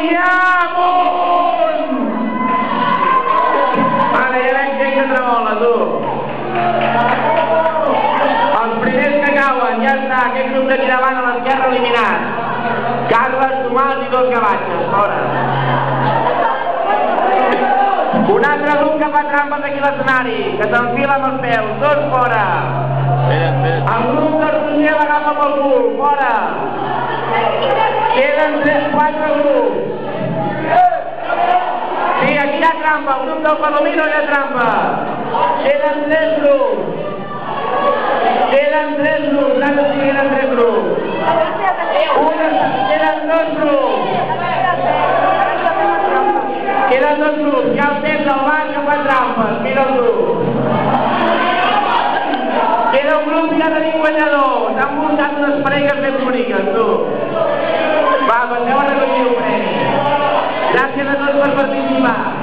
I amunt! Ara ja veig gent que tremola, tu. Els primers que cauen, ja està, aquest grup d'aquí davant a l'esquerra eliminat. Carles, Tomàs i dos gavatxes, fora. Un altre grup que fa trampes aquí a l'escenari, que s'enfila amb els peus, dos fora. El grup de Roger l'agafa pel cul, fora. Queden 3-4 grups. Sí, aquí hi ha trampa, el grup del Palomino hi ha trampa. Queden 3 grups. Queden 3 grups, ara sí queden 3 grups. Queden 2 grups. Queden 2 grups, hi ha el temps del bar que fa trampes, mira el grup. Queda un grup que ja tenim guanyador, s'han muntat unes parelles ben boniques, tu. Va, passeu a recollir un premi. Gràcies a tots per participar.